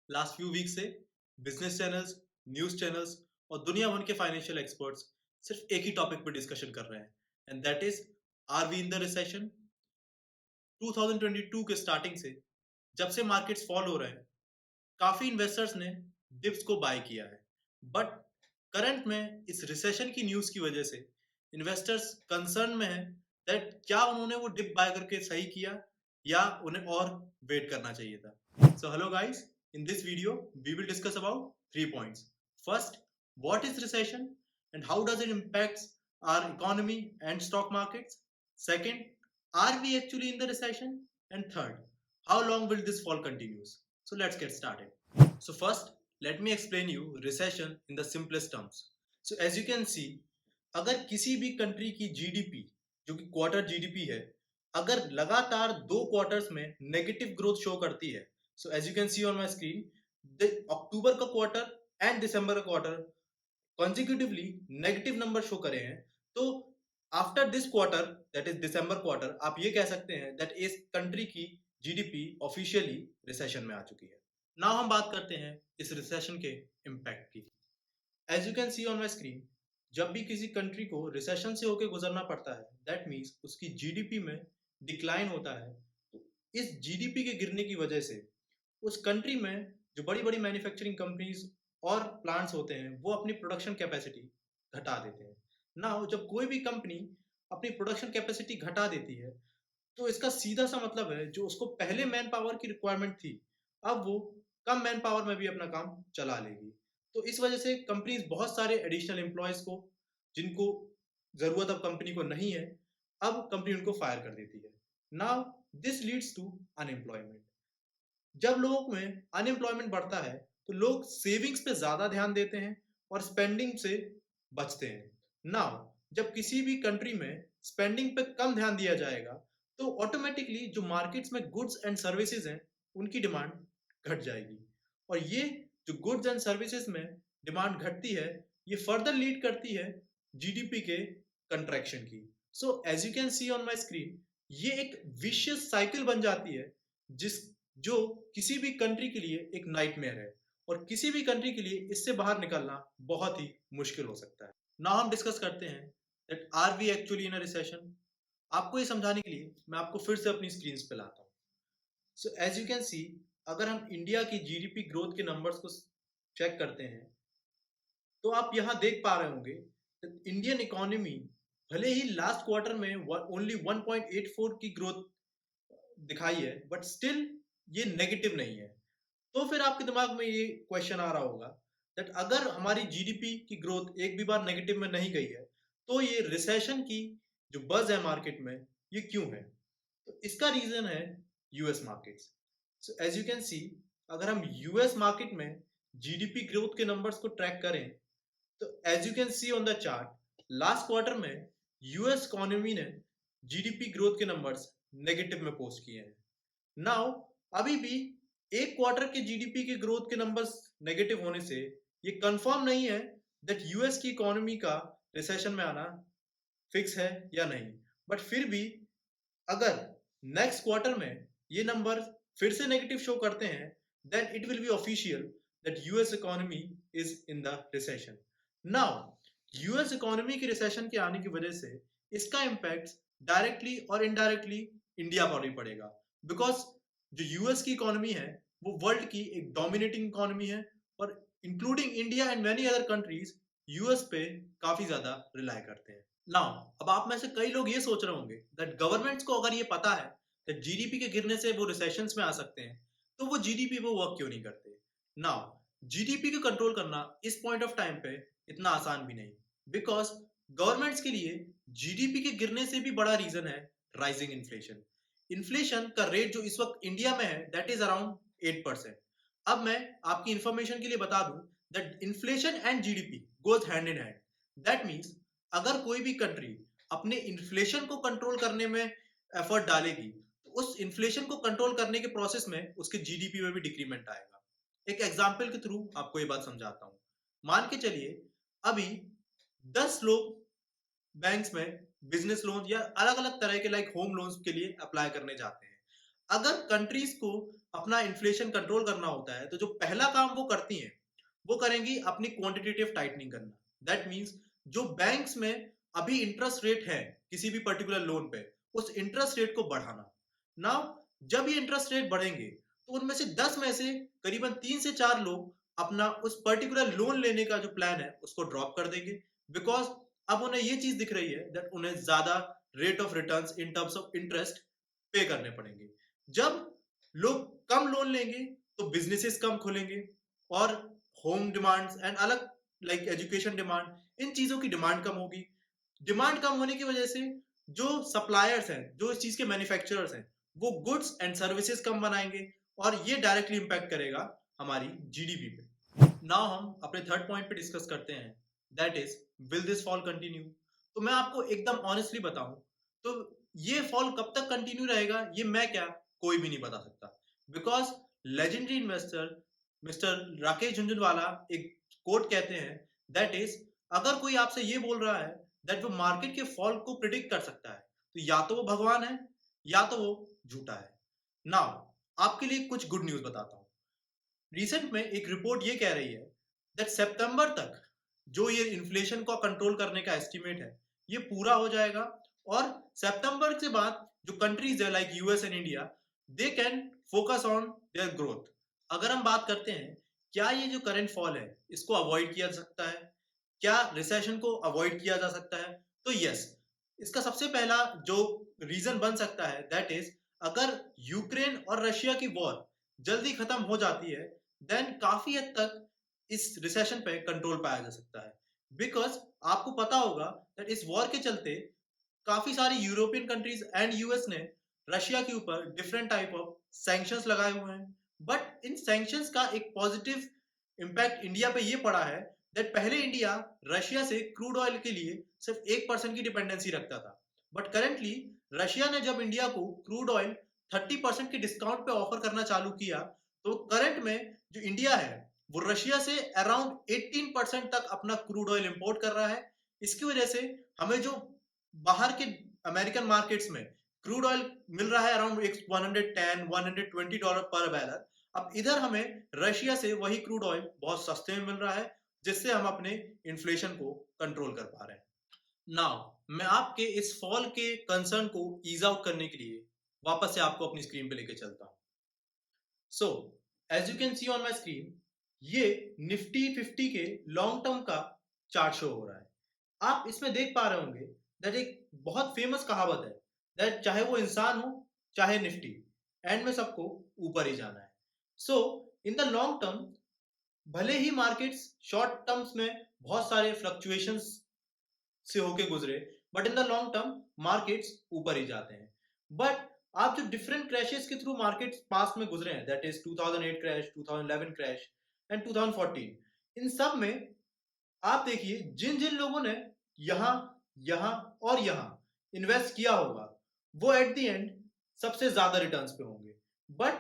Last few week से business channels, news channels और दुनिया भर के फाइनेंशियल एक्सपर्ट्स सिर्फ एक ही टॉपिक पर डिस्कशन कर रहे हैं and that is are we in the recession. 2022 के स्टार्टिंग से जब से मार्केट्स फॉल हो रहे हैं, काफी इन्वेस्टर्स ने डिप्स को बाय किया है, बट करंट में इस रिसेशन की न्यूज की वजह से इन्वेस्टर्स कंसर्न में हैं दैट क्या उन्होंने वो डिप बाय करके सही किया या उन्हें और वेट करना चाहिए था। So hello guys, in this video we will discuss about 3 points. First, what is recession and how does it impacts our economy and stock markets. Second, are we actually in the recession, and third, how long will this fall continues? So let's get started. So first, let me explain you recession in the simplest terms. So as you can see, अगर किसी भी country की GDP, जो कि quarter GDP है, अगर लगातार 2 quarters में नेगेटिव ग्रोथ शो करती है, so as you can see on my screen, October का क्वार्टर एंड दिसंबर का quarter consecutively negative number show करे हैं, तो after this quarter, that is December quarter, आप ये कह सकते हैं दैट इस कंट्री की जीडीपी ऑफिशियली रिसेशन में आ चुकी है। नाउ हम बात करते हैं इस रिसेशन के इम्पैक्ट की। As you can see on my screen, जब भी किसी कंट्री को रिसेशन से होकर गुजरना पड़ता है, दैट मीन्स उसकी जीडीपी में डिक्लाइन होता है। तो इस जीडीपी के गिरने की वजह से उस कंट्री में जो बड़ी बड़ी मैन्युफैक्चरिंग कंपनीज और प्लांट्स होते हैं, वो अपनी प्रोडक्शन कैपेसिटी घटा देते हैं। नाउ जब कोई भी कंपनी अपनी प्रोडक्शन कैपेसिटी घटा देती है, तो इसका सीधा सा मतलब है जो उसको पहले मैन पावर की रिक्वायरमेंट थी, अब वो कम मैन पावर में भी अपना काम चला लेगी। तो इस वजह से कंपनीज बहुत सारे एडिशनल एम्प्लॉयज को, जिनको जरूरत अब कंपनी को नहीं है, अब कंपनी उनको फायर कर देती है। Now this leads to unemployment. जब लोगों में अनएम्प्लॉयमेंट बढ़ता है, तो लोग सेविंग्स पे ज्यादा ध्यान देते हैं और स्पेंडिंग से बचते हैं। नाउ जब किसी भी कंट्री में स्पेंडिंग पे कम ध्यान दिया जाएगा, तो ऑटोमेटिकली जो मार्केट्स में गुड्स एंड सर्विसेज हैं, उनकी डिमांड घट जाएगी। और ये जो गुड्स एंड सर्विसेज में डिमांड घटती है, ये फर्दर लीड करती है जीडीपी के कंट्रैक्शन की। So as you can see on my screen, ये एक विशियस साइकिल बन जाती है, जिस जो किसी भी कंट्री के लिए एक नाइटमेयर है, और किसी भी कंट्री के लिए इससे बाहर निकलना बहुत ही मुश्किल हो सकता है। नाउ हम डिस्कस करते हैं that are we actually in a recession. आपको ये समझाने के लिए मैं आपको फिर से अपनी स्क्रीन पे लाता हूँ। So as you can see, अगर हम इंडिया की जीडीपी ग्रोथ के नंबर्स को चेक करते हैं, तो आप यहाँ देख पा रहे होंगे इंडियन इकोनॉमी भले ही लास्ट क्वार्टर में ओनली 1.84 की ग्रोथ दिखाई है, बट स्टिल ये नेगेटिव नहीं है। तो फिर आपके दिमाग में ये क्वेश्चन आ रहा होगा दैट अगर हमारी जीडीपी की ग्रोथ एक भी बार नेगेटिव में नहीं गई है, तो ये रिसेशन की जो बज है मार्केट में, ये क्यों है? तो इसका रीजन है US markets. So as you can see, अगर हम यूएस मार्केट में जीडीपी ग्रोथ के नंबर्स को ट्रैक करें, तो as you can see on the chart, last quarter में यूएस इकोनॉमी ने जीडीपी ग्रोथ के नंबर्स नेगेटिव में पोस्ट किए हैं। नाउ अभी भी एक क्वार्टर के जीडीपी के ग्रोथ के नंबर्स नेगेटिव होने से ये कंफर्म नहीं है दैट यूएस की इकोनॉमी का रिसेशन में आना फिक्स है या नहीं। बट फिर भी अगर नेक्स्ट क्वार्टर में ये नंबर फिर से नेगेटिव शो करते हैं, then it will be official that US economy is in the recession. Now US economy के रिसेशन के आने की वजह से इसका इम्पैक्ट डायरेक्टली और इनडायरेक्टली इंडिया पर भी पड़ेगा, बिकॉज जो यूएस की इकोनॉमी है वो वर्ल्ड की एक डोमिनेटिंग इकोनॉमी है, और including India and many other countries US पे काफी ज्यादा रिलाई करते हैं। नाउ अब आप में से कई लोग ये सोच रहे होंगे दैट गवर्नमेंट्स को अगर ये पता है दैट जीडीपी के गिरने से वो रिसेशंस में आ सकते हैं, तो वो जीडीपी पे वर्क क्यों नहीं करते? नाउ जीडीपी को कंट्रोल करना इस पॉइंट ऑफ टाइम पे इतना आसान भी नहीं, बिकॉज गवर्नमेंट्स के लिए जीडीपी के गिरने से भी बड़ा रीजन है राइजिंग इन्फ्लेशन। इन्फ्लेशन का रेट जो इस वक्त इंडिया में है, दैट इज अराउंड 8%। अब मैं आपकी इंफॉर्मेशन के लिए बता दूं that inflation and GDP goes hand in hand. That means अगर कोई भी कंट्री अपने इन्फ्लेशन को कंट्रोल करने में एफर्ट डालेगी, तो उस इन्फ्लेशन को कंट्रोल करने के प्रोसेस में उसके जीडीपी में भी डिक्रीमेंट आएगा। एक एग्जाम्पल के थ्रू आपको ये बात समझाता हूँ। मान के चलिए अभी 10 लोग बैंक्स में बिजनेस लोन या अलग अलग तरह के लाइक होम लोन्स के लिए अप्लाई करने जाते हैं। अगर कंट्रीज को अपना इन्फ्लेशन कंट्रोल करना होता है तो जो पहला काम वो करती हैं वो करेंगी अपनी क्वांटिटेटिव टाइटनिंग करना। दैट मीन्स जो बैंक्स में अभी इंटरेस्ट रेट है किसी भी पर्टिकुलर लोन पे, उस इंटरेस्ट रेट को बढ़ाना। नाउ जब ये इंटरेस्ट रेट बढ़ेंगे तो उनमें से 10 में से करीबन 3 से 4 लोग अपना उस पर्टिकुलर लोन लेने का जो प्लान है उसको ड्रॉप कर देंगे, बिकॉज अब उन्हें ये चीज दिख रही है दैट उन्हें ज्यादा rate of returns in terms of interest पे करने पड़ेंगे। जब लोग कम लोन लेंगे तो बिजनेसेस कम खुलेंगे और होम डिमांड्स एंड अलग लाइक एजुकेशन डिमांड, इन चीजों की डिमांड कम होगी। डिमांड कम होने की वजह से जो सप्लायर्स हैं, जो इस चीज के मैन्युफैक्चरर्स हैं, वो गुड्स एंड सर्विसेज कम बनाएंगे और ये डायरेक्टली इंपैक्ट करेगा हमारी जीडीपी पे। नाउ हम अपने थर्ड पॉइंट पे डिस्कस करते हैं, that is will this fall continue. तो मैं आपको एकदम ऑनेस्टली बताऊं तो ये फॉल कब तक कंटिन्यू रहेगा ये मैं क्या कोई भी नहीं बता सकता, because legendary investor mister Rakesh Jhunjhunwala एक कोट कहते हैं, दैट इज अगर कोई आपसे ये बोल रहा है दैट वो मार्केट के फॉल को प्रिडिक्ट कर सकता है तो या तो वो भगवान है या तो वो झूठा है। नाउ आपके लिए कुछ गुड न्यूज बताता हूँ। रिसेंट में एक रिपोर्ट ये कह रही है दैट सितंबर तक जो ये इन्फ्लेशन को कंट्रोल करने का एस्टिमेट है ये पूरा हो जाएगा और सितंबर के बाद जो कंट्रीज है like US and India, they can focus on their growth. अगर हम बात करते हैं क्या ये जो करंट फॉल है इसको अवॉइड किया जा सकता है, क्या रिसेशन को अवॉइड किया जा सकता है, तो यस, इसका सबसे पहला जो रीजन बन सकता है दैट इज अगर यूक्रेन और रशिया की वॉर जल्दी खत्म हो जाती है देन काफी हद तक इस रिसेशन पे कंट्रोल पाया जा सकता है। बिकॉज आपको पता होगा दैट इस वॉर के चलते काफी सारी यूरोपियन कंट्रीज एंड यूएस ने रशिया के ऊपर डिफरेंट टाइप ऑफ सैंक्शंस लगाए हुए हैं, बट इन सैंक्शंस का एक पॉजिटिव इम्पैक्ट इंडिया पे ये पड़ा है दैट पहले इंडिया रशिया से क्रूड ऑयल के लिए सिर्फ 1% की डिपेंडेंसी रखता था, बट करेंटली रशिया ने जब इंडिया को क्रूड ऑयल 30% के डिस्काउंट पे ऑफर करना चालू किया तो करंट में जो इंडिया है वो रशिया से अराउंड 18% तक अपना क्रूड ऑयल इंपोर्ट कर रहा है। इसकी वजह से हमें जो बाहर के अमेरिकन मार्केट्स में क्रूड ऑयल मिल रहा है अराउंड $110-120 पर बैरल, अब इधर हमें रशिया से वही क्रूड ऑयल बहुत सस्ते में मिल रहा है जिससे हम अपने इन्फ्लेशन को कंट्रोल कर पा रहे हैं। नाउ मैं आपके इस फॉल के कंसर्न को ईज आउट करने के लिए वापस से आपको अपनी स्क्रीन पे लेके चलता हूं। So as you can see on my screen, ये निफ्टी 50 के लॉन्ग टर्म का चार्ट शो हो रहा है। आप इसमें देख पा रहे होंगे दैट एक बहुत फेमस कहावत है दैट चाहे वो इंसान हो चाहे निफ्टी, एंड में सबको ऊपर ही जाना है। सो इन द लॉन्ग टर्म भले ही मार्केट्स शॉर्ट टर्म्स में बहुत सारे फ्लक्चुएशंस से होके गुजरे, but in the long term markets ऊपर ही जाते हैं। बट आप जो डिफरेंट क्रैशेस के थ्रू मार्केट्स पास में गुजरे हैं that is 2008 crash, 2011 crash and 2014, इन सब में आप देखिए जिन जिन लोगों ने यहां यहां और यहां इन्वेस्ट किया होगा वो एट द एंड सबसे ज्यादा रिटर्न्स पे होंगे। बट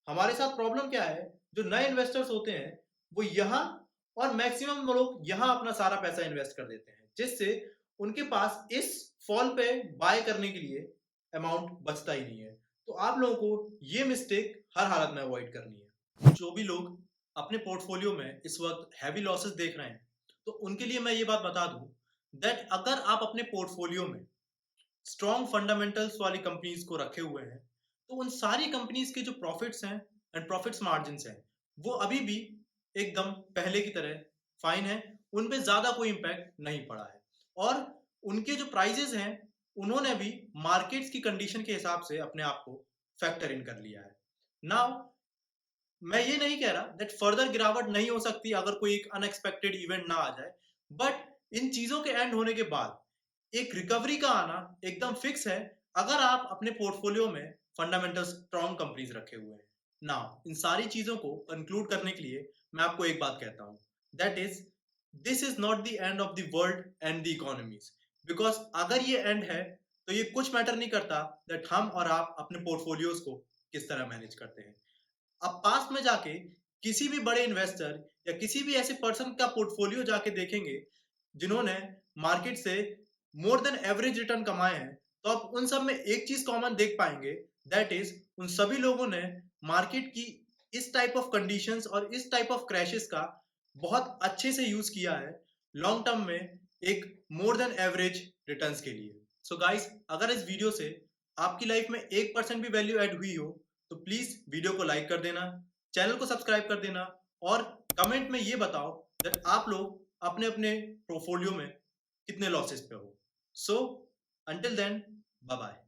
हमारे साथ प्रॉब्लम क्या है, जो नए इन्वेस्टर्स होते हैं वो यहाँ और मैक्सिमम लोग यहाँ अपना सारा पैसा इन्वेस्ट कर देते हैं जिससे उनके पास इस फॉल पे बाय करने के लिए अमाउंट बचता ही नहीं है। तो आप लोगों को ये मिस्टेक हर हालत में अवॉइड करनी है। जो भी लोग अपने पोर्टफोलियो में इस वक्त हैवी लॉसेस देख रहे हैं तो उनके लिए मैं ये बात बता दूं दैट अगर आप अपने पोर्टफोलियो में स्ट्रॉन्ग फंडामेंटल्स वाली कंपनीज को रखे हुए हैं तो उन सारी कंपनीज के जो प्रॉफिट्स हैं एंड प्रॉफिट्स मार्जिन्स हैं वो अभी भी एकदम पहले की तरह फाइन है, उन पे ज्यादा कोई इम्पैक्ट नहीं पड़ा है और उनके जो प्राइजेस हैं उन्होंने भी मार्केट्स की कंडीशन के हिसाब से अपने आप को फैक्टर इन कर लिया है। नाउ मैं ये नहीं कह रहा दैट फर्दर गिरावट नहीं हो सकती अगर कोई एक अनएक्सपेक्टेड इवेंट ना आ जाए, बट इन चीजों के एंड होने के बाद एक रिकवरी का आना एकदम फिक्स है अगर आप अपने पोर्टफोलियो में फंडामेंटल स्ट्रॉन्ग कंपनीज रखे हुए हैं। नाउ इन सारी चीजों को कंक्लूड करने के लिए मैं आपको एक बात कहता हूं, that is this is not the end of the world and the economies, because अगर ये एंड है तो ये कुछ मैटर नहीं करता दैट हम और आप अपने पोर्टफोलियोज को किस तरह मैनेज करते हैं। अब पास में जाके किसी भी बड़े इन्वेस्टर या किसी भी ऐसे पर्सन का पोर्टफोलियो जाके देखेंगे जिन्होंने मार्केट से मोर देन एवरेज रिटर्न कमाए हैं तो आप उन सब में एक चीज कॉमन देख पाएंगे दैट इज उन सभी लोगों ने मार्केट की इस टाइप ऑफ कंडीशंस और इस टाइप ऑफ क्रैशेस का बहुत अच्छे से यूज किया है लॉन्ग टर्म में एक मोर देन एवरेज रिटर्न्स के लिए। सो गाइस, अगर इस वीडियो से आपकी लाइफ में 1% भी वैल्यू ऐड हुई हो तो प्लीज वीडियो को लाइक कर देना, चैनल को सब्सक्राइब कर देना और कमेंट में ये बताओ दैट आप लोग अपने अपने पोर्टफोलियो में कितने लॉसेस पे हो। So until then, bye bye.